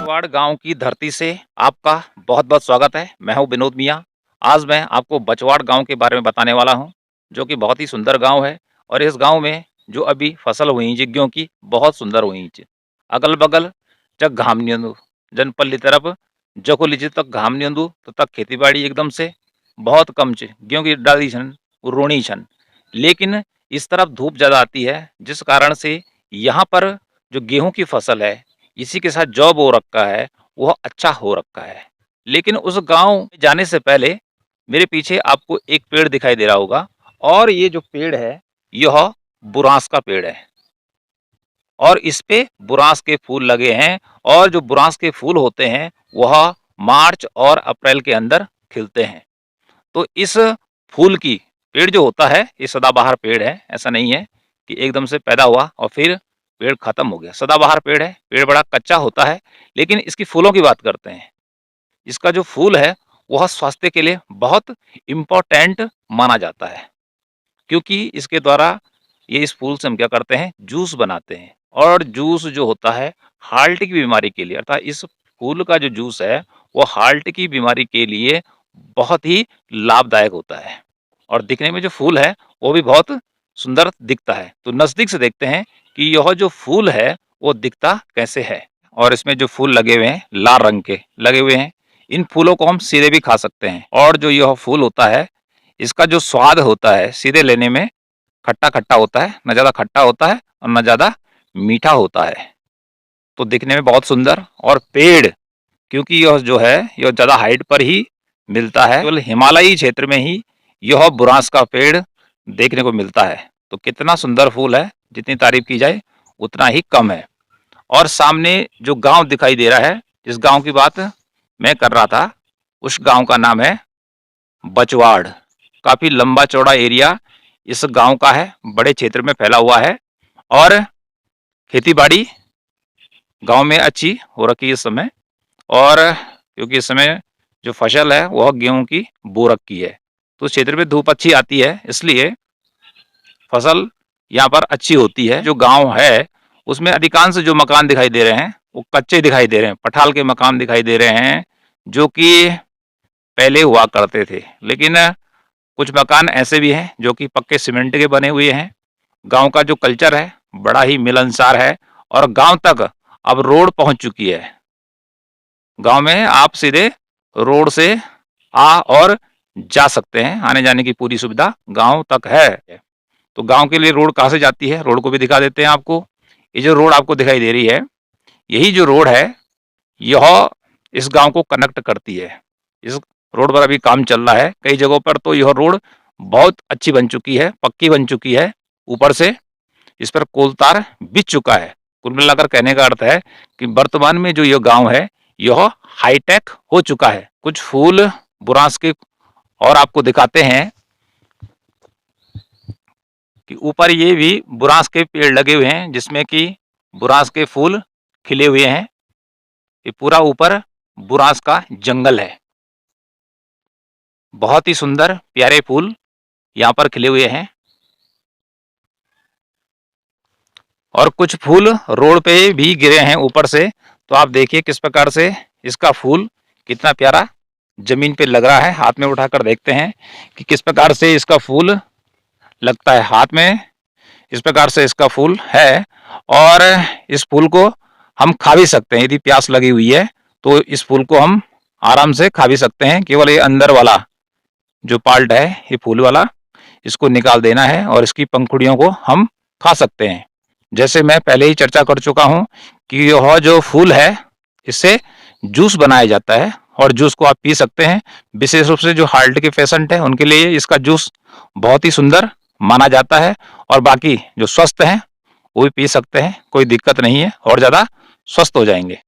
बछवाड़ गांव की धरती से आपका बहुत बहुत स्वागत है। मैं हूं विनोद मियां। आज मैं आपको बछवाड़ गांव के बारे में बताने वाला हूं, जो कि बहुत ही सुंदर गांव है। और इस गांव में जो अभी फसल हुई जिग्यों की बहुत सुंदर हुई। अगल बगल जग घाम नियंदु जनपल्ली तरफ जको लीजिए तक घाम नियंदु तो तक खेती बाड़ी एकदम से बहुत कम च गेहूं की डाली छन रोणी छन। लेकिन इस तरफ धूप ज़्यादा आती है, जिस कारण से यहाँ पर जो गेहूं की फसल है इसी के साथ जौ बो रखा है, वह अच्छा हो रखा है। लेकिन उस गाँव जाने से पहले मेरे पीछे आपको एक पेड़ दिखाई दे रहा होगा, और ये जो पेड़ है यह बुरांस का पेड़ है और इस पे बुरांस के फूल लगे हैं। और जो बुरांस के फूल होते हैं वह मार्च और अप्रैल के अंदर खिलते हैं। तो इस फूल की पेड़ जो होता है ये सदाबहार पेड़ है। ऐसा नहीं है कि एकदम से पैदा हुआ और फिर पेड़ खत्म हो गया। सदाबहार पेड़ है, पेड़ बड़ा कच्चा होता है। लेकिन इसकी फूलों की बात करते हैं। इसका जो फूल है वह स्वास्थ्य के लिए बहुत इम्पोर्टेंट माना जाता है, क्योंकि इसके द्वारा ये इस फूल से हम क्या करते हैं, जूस बनाते हैं। और जूस जो होता है हार्ट की बीमारी के लिए, अर्थात इस फूल का जो जूस है वो हार्ट की बीमारी के लिए बहुत ही लाभदायक होता है। और दिखने में जो फूल है वो भी बहुत सुंदर दिखता है। तो नज़दीक से देखते हैं कि यह जो फूल है वो दिखता कैसे है। और इसमें जो फूल लगे हुए हैं लाल रंग के लगे हुए हैं। इन फूलों को हम सीधे भी खा सकते हैं। और जो यह फूल होता है इसका जो स्वाद होता है सीधे लेने में खट्टा खट्टा होता है, न ज़्यादा खट्टा होता है और न ज़्यादा मीठा होता है। तो दिखने में बहुत सुंदर। और पेड़, क्योंकि यह जो है यह ज़्यादा हाइट पर ही मिलता है, केवल हिमालयी क्षेत्र में ही यह बुरांस का पेड़ देखने को मिलता है। तो कितना सुंदर फूल है, जितनी तारीफ की जाए उतना ही कम है। और सामने जो गांव दिखाई दे रहा है, जिस गांव की बात मैं कर रहा था, उस गांव का नाम है बछवाड़। काफ़ी लंबा चौड़ा एरिया इस गांव का है, बड़े क्षेत्र में फैला हुआ है। और खेती बाड़ी गांव में अच्छी हो रखी है इस समय। और क्योंकि इस समय जो फसल है वह गेहूं की बो रखी है, तो उस क्षेत्र में धूप अच्छी आती है, इसलिए फसल यहाँ पर अच्छी होती है। जो गांव है उसमें अधिकांश जो मकान दिखाई दे रहे हैं वो कच्चे दिखाई दे रहे हैं, पठाल के मकान दिखाई दे रहे हैं, जो कि पहले हुआ करते थे। लेकिन कुछ मकान ऐसे भी हैं जो कि पक्के सीमेंट के बने हुए हैं। गांव का जो कल्चर है बड़ा ही मिलनसार है। और गांव तक अब रोड पहुंच चुकी है। गांव में आप सीधे रोड से आ और जा सकते हैं, आने जाने की पूरी सुविधा गांव तक है। तो गांव के लिए रोड कहाँ से जाती है, रोड को भी दिखा देते हैं आपको। ये जो रोड आपको दिखाई दे रही है, यही जो रोड है यह इस गांव को कनेक्ट करती है। इस रोड पर अभी काम चल रहा है। कई जगहों पर तो यह रोड बहुत अच्छी बन चुकी है, पक्की बन चुकी है। ऊपर से इस पर कोलतार बिछ चुका है। कुल मिलाकर कहने का अर्थ है कि वर्तमान में जो यह गांव है यह हाईटेक हो चुका है। कुछ फूल बुरांस के और आपको दिखाते हैं कि ऊपर ये भी बुरांस के पेड़ लगे हुए हैं, जिसमें कि बुरांस के फूल खिले हुए हैं। ये पूरा ऊपर बुरांस का जंगल है। बहुत ही सुंदर प्यारे फूल यहाँ पर खिले हुए हैं। और कुछ फूल रोड पे भी गिरे हैं ऊपर से। तो आप देखिए किस प्रकार से इसका फूल कितना प्यारा जमीन पे लग रहा है। हाथ में उठाकर देखते हैं कि किस प्रकार से इसका फूल लगता है हाथ में। इस प्रकार से इसका फूल है। और इस फूल को हम खा भी सकते हैं, यदि प्यास लगी हुई है तो इस फूल को हम आराम से खा भी सकते हैं। केवल ये अंदर वाला जो पार्ट है ये फूल वाला, इसको निकाल देना है और इसकी पंखुड़ियों को हम खा सकते हैं। जैसे मैं पहले ही चर्चा कर चुका हूँ कि यह जो फूल है इससे जूस बनाया जाता है और जूस को आप पी सकते हैं। विशेष रूप से जो हार्ट के पेशेंट हैं उनके लिए इसका जूस बहुत ही सुंदर माना जाता है। और बाकी जो स्वस्थ हैं वो भी पी सकते हैं, कोई दिक्कत नहीं है, और ज़्यादा स्वस्थ हो जाएंगे।